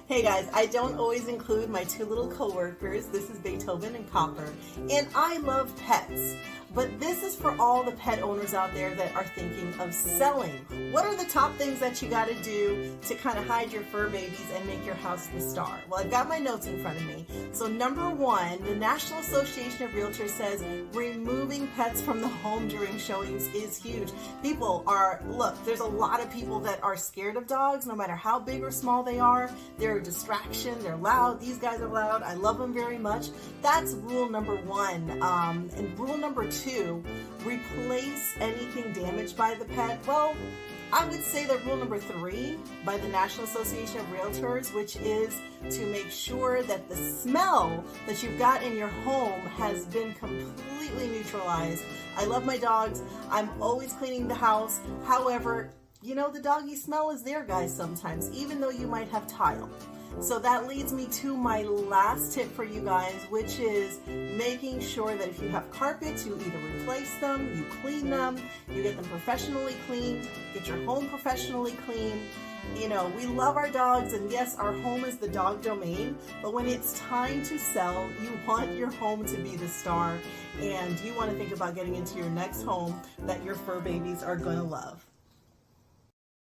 Hey guys, I don't always include my two little coworkers. This is Beethoven and Copper, and I love pets. But this is for all the pet owners out there that are thinking of selling. What are the top things that you got to do to kind of hide your fur babies and make your house the star? Well, I've got my notes in front of me. So number one, the National Association of Realtors says removing pets from the home during showings is huge. Look, there's a lot of people that are scared of dogs, no matter how big or small they are. They're a distraction, they're loud, these guys are loud, I love them very much. That's rule number one. And rule number two, replace anything damaged by the pet. Well, I would say that rule number three by the National Association of Realtors, which is to make sure that the smell that you've got in your home has been completely neutralized. I love my dogs. I'm always cleaning the house. However, you know, the doggy smell is there, guys, sometimes, even though you might have tile. So that leads me to my last tip for you guys, which is making sure that if you have carpets, you either replace them, you clean them, you get them professionally cleaned, get your home professionally cleaned. You know, we love our dogs, and yes, our home is the dog domain, but when it's time to sell, you want your home to be the star, and you want to think about getting into your next home that your fur babies are going to love.